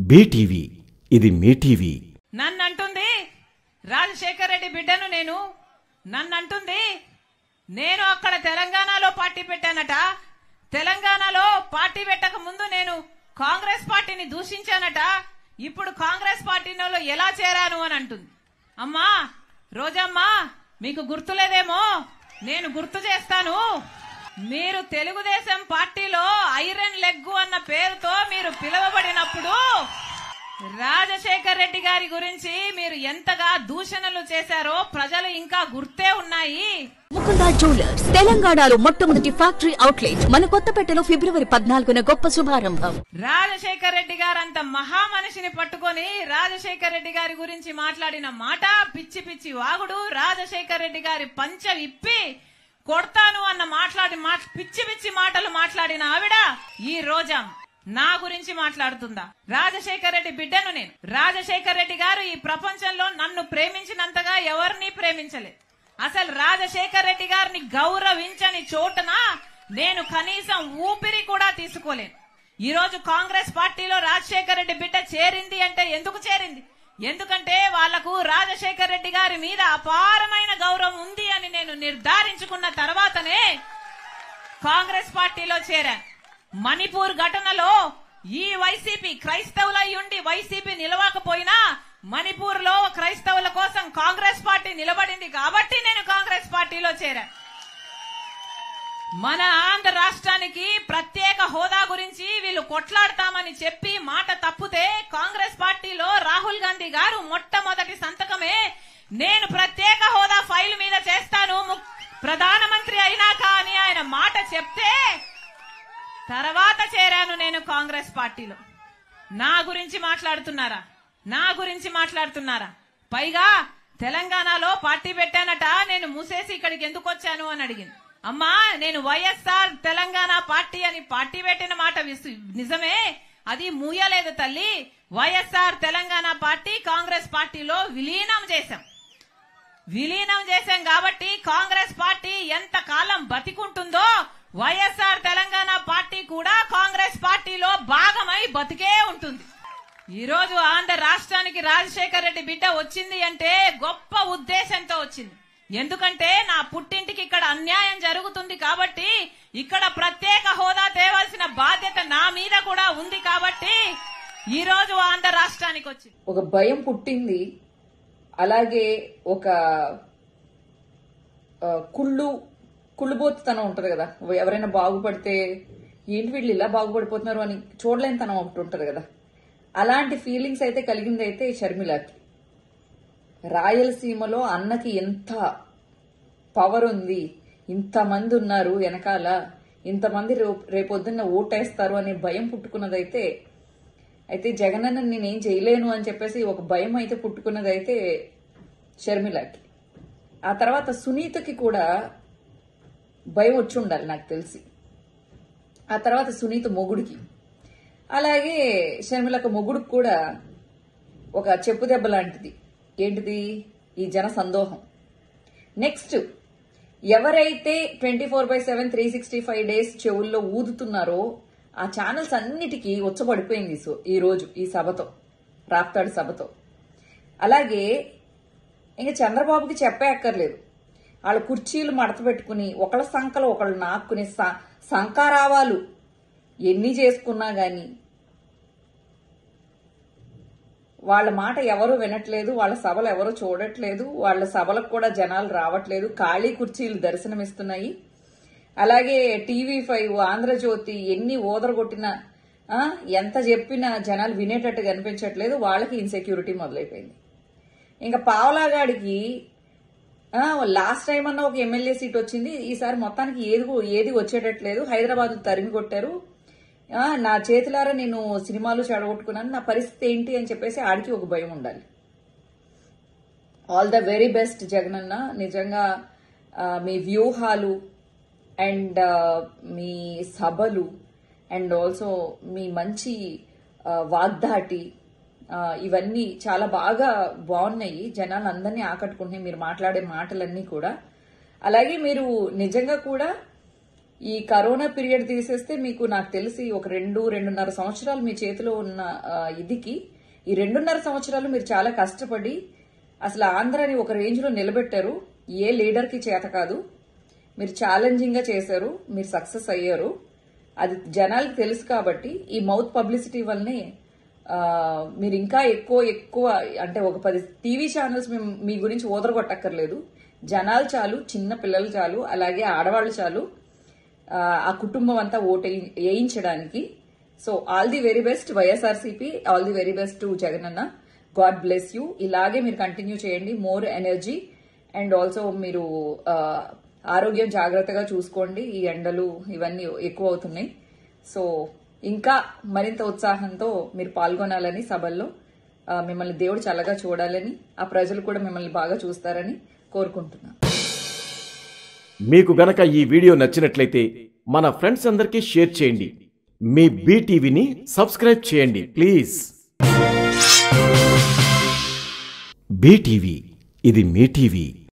BTV, ఇది మీ TV. నన్నంటుంది Rajasekhar Reddy బిడ్డను నన్నంటుంది నేను అక్కడ తెలంగాణలో పార్టీ పెట్టానట. తెలంగాణలో పార్టీ పెట్టక ముందు నేను కాంగ్రెస్ పార్టీని దూషించానట. ఇప్పుడు కాంగ్రెస్ పార్టీలో ఎలా చేరాను అని అంటుంది. అమ్మా రోజమ్మా, మీకు గుర్తులేదేమో, నేను గుర్తు చేస్తాను. మీరు తెలుగుదేశం పార్టీలో ఐరన్ లెగ్గు అన్న పేరుతో మీరు పిలువబడినప్పుడు రాజశేఖర్ రెడ్డి గారి గురించి మీరు ఎంతగా దూషణలు చేశారో ప్రజలు ఇంకా గుర్తే ఉన్నాయి. ముకుంద జ్యువెలర్స్ తెలంగాణలో మొట్టమొదటి ఫ్యాక్టరీ అవుట్లెట్ మన కొత్తపేటలో ఫిబ్రవరి 14న గొప్ప శుభారంభం. రాజశేఖర్ రెడ్డి గారు అంత మహా మనిషిని పట్టుకొని రాజశేఖర్ రెడ్డి గారి గురించి మాట్లాడిన మాట పిచ్చి పిచ్చి వాగుడు. రాజశేఖర్ రెడ్డి గారి పంచ ఇప్పి కొడతాను అన్న పిచ్చి పిచ్చి మాటలు మాట్లాడిన ఆవిడ ఈ రోజా నా గురించి మాట్లాడుతుందా? రాజశేఖర్ రెడ్డి బిడ్డను నేను. రాజశేఖర్ రెడ్డి గారు ఈ ప్రపంచంలో నన్ను ప్రేమించినంతగా ఎవరిని ప్రేమించలేదు. అసలు రాజశేఖర్ రెడ్డి గారిని గౌరవించని చోటున నేను కనీసం ఊపిరి కూడా తీసుకోలేను. ఈ రోజు కాంగ్రెస్ పార్టీలో రాజశేఖర్ రెడ్డి బిడ్డ చేరింది అంటే ఎందుకు చేరింది? ఎందుకంటే వాళ్లకు రాజశేఖర్ రెడ్డి గారి మీద అపారమైన గౌరవం ఉంది అని నేను నిర్ధారించుకున్న తర్వాతనే కాంగ్రెస్ పార్టీలో చేరాను. మణిపూర్ ఘటనలో ఈ వైసీపీ క్రైస్తవులయ్యుండి వైసీపీ నిలవకపోయినా మణిపూర్ లో క్రైస్తవుల కోసం కాంగ్రెస్ పార్టీ నిలబడింది కాబట్టి నేను కాంగ్రెస్ పార్టీలో చేరాను. మన ఆంధ్ర రాష్ట్రానికి ప్రత్యేక హోదా గురించి వీళ్ళు కొట్లాడతామని చెప్పి మాట తప్పితే కాంగ్రెస్ పార్టీలో రాహుల్ గాంధీ గారు మొట్టమొదటి సంతకమే నేను ప్రత్యేక హోదా ఫైల్ మీద చేస్తాను ప్రధానమంత్రి అయినాక అని ఆయన మాట చెప్తే తర్వాత చేరాను నేను కాంగ్రెస్ పార్టీలో. నా గురించి మాట్లాడుతున్నారా? పైగా తెలంగాణలో పార్టీ పెట్టానట, నేను మూసేసి ఇక్కడికి ఎందుకు వచ్చాను అని అడిగింది. అమ్మా, నేను వైఎస్ఆర్ తెలంగాణ పార్టీ అని పార్టీ పెట్టిన మాట నిజమే, అది మూయలేదు తల్లి. వైఎస్ఆర్ తెలంగాణ పార్టీ కాంగ్రెస్ పార్టీలో విలీనం చేశాం కాబట్టి కాంగ్రెస్ పార్టీ ఎంత కాలం బతికుంటుందో వైఎస్ఆర్ తెలంగాణ పార్టీ కూడా కాంగ్రెస్ పార్టీలో భాగమై బతికే ఉంటుంది. ఈ రోజు ఆంధ్ర రాష్ట్రానికి రాజశేఖర్ రెడ్డి బిడ్డ వచ్చింది అంటే గొప్ప ఉద్దేశంతో వచ్చింది. ఎందుకంటే నా పుట్టింటికి ఇక్కడ అన్యాయం జరుగుతుంది కాబట్టి ఇక్కడ ప్రత్యేక హోదా తేవాల్సిన బాధ్యత నా మీద కూడా ఉంది కాబట్టి ఈ రోజు ఆంధ్ర రాష్ట్రానికి వచ్చింది. ఒక భయం పుట్టింది, అలాగే ఒక కుళ్ళుబోతుతనం ఉంటది కదా. ఎవరైనా బాగుపడితే ఏంటి వీళ్ళు ఇలా బాగుపడిపోతున్నారు అని చూడలేని తనం ఒకటి ఉంటది కదా. అలాంటి ఫీలింగ్స్ అయితే కలిగింది అయితే షర్మిలకి. రాయలసీమలో అన్నకి ఎంత పవర్ ఉంది, ఇంతమంది ఉన్నారు వెనకాల, ఇంతమంది రేపొద్దున్న ఓటేస్తారు అనే భయం పుట్టుకున్నదైతే జగనన్న నేనేం చేయలేను అని చెప్పేసి ఒక భయం అయితే పుట్టుకున్నదైతే షర్మిలకి. ఆ తర్వాత సునీతకి కూడా భయం వచ్చి ఉండాలి నాకు తెలిసి. ఆ తర్వాత సునీత మొగుడికి, అలాగే షర్మిలకు మొగుడికి కూడా ఒక చెప్పు దెబ్బ లాంటిది. ఏంటిది? ఈ జన సందోహం. నెక్స్ట్ ఎవరైతే 24/7 365 డేస్ చెవుల్లో ఊదుతున్నారో ఆ ఛానల్స్ అన్నిటికీ ఉచ్చబడిపోయింది ఈ రోజు ఈ సభతో, రాప్తాడు సభతో. అలాగే ఇంకా చంద్రబాబుకి చెప్పే అక్కర్లేదు. వాళ్ళ కుర్చీలు మడత పెట్టుకుని ఒకళ్ళ సంకలు ఒకళ్ళు నాక్కుని సంకారావాలు ఎన్ని చేసుకున్నా గాని వాళ్ళ మాట ఎవరు వినట్లేదు, వాళ్ళ సభలు ఎవరు చూడట్లేదు, వాళ్ళ సభలకు కూడా జనాలు రావట్లేదు, ఖాళీ కుర్చీలు దర్శనమిస్తున్నాయి. అలాగే TV5, ఆంధ్రజ్యోతి ఎన్ని ఓదరగొట్టినా ఎంత చెప్పినా జనాలు వినేటట్టు కనిపించట్లేదు. వాళ్ళకి ఇన్సెక్యూరిటీ మొదలైపోయింది. ఇంకా పావలాగాడికి లాస్ట్ టైం అన్న ఒక ఎమ్మెల్యే సీట్ వచ్చింది, ఈసారి మొత్తానికి ఏది వచ్చేటట్లేదు. హైదరాబాద్ తరిమి కొట్టారు, నా చేతులారా నేను సినిమాలు చెడగొట్టుకున్నాను, నా పరిస్థితి ఏంటి అని చెప్పేసి ఆడికి ఒక భయం ఉండాలి. All the very best Jagananna. నిజంగా మీ వ్యూహాలు అండ్ మీ సభలు అండ్ ఆల్సో మీ మంచి వాగ్దాటి ఇవన్నీ చాలా బాగా బాగున్నాయి, జనాలు అందరినీ ఆకట్టుకుంటున్నాయి మీరు మాట్లాడే మాటలన్నీ కూడా. అలాగే మీరు నిజంగా కూడా ఈ కరోనా పీరియడ్ తీసేస్తే మీకు నాకు తెలిసి ఒక 2-2.5 సంవత్సరాలు మీ చేతిలో ఉన్న ఇదికి ఈ 2.5 సంవత్సరాలు మీరు చాలా కష్టపడి అసలు ఆంధ్రాని ఒక రేంజ్ లో నిలబెట్టారు. ఏ లీడర్ కి చేత కాదు. మీరు ఛాలెంజింగ్ గా చేశారు, మీరు సక్సెస్ అయ్యారు. అది జనాలకు తెలుసు కాబట్టి ఈ మౌత్ పబ్లిసిటీ వల్లనే మీరు ఇంకా ఎక్కువ అంటే ఒక 10 టీవీ ఛానల్స్ మీ గురించి ఓదరగొట్టక్కర్లేదు. జనాలు చాలు, చిన్న పిల్లలు చాలు, అలాగే ఆడవాళ్ళు చాలు ఆ కుటుంబం అంతా ఓటు వేయించడానికి. So all the very best YSRCP, all the very best to Jagananna. God bless you. ఇలాగే మీరు కంటిన్యూ చేయండి. మోర్ ఎనర్జీ అండ్ ఆల్సో మీరు ఆరోగ్యం జాగ్రత్తగా చూసుకోండి. ఈ ఎండలు ఇవన్నీ ఎక్కువ అవుతున్నాయి. సో ఇంకా మరింత ఉత్సాహంతో మీరు పాల్గొనాలని సభల్లో, మిమ్మల్ని దేవుడు చల్లగా చూడాలని, ఆ ప్రజలు కూడా మిమ్మల్ని బాగా చూస్తారని కోరుకుంటున్నాను. మీకు గనక ఈ వీడియో నచ్చినట్లయితే మన ఫ్రెండ్స్ అందరికీ షేర్ చేయండి. మీ బీటీవీని సబ్స్క్రైబ్ చేయండి ప్లీజ్. బీటీవీ, ఇది మీ టీవీ.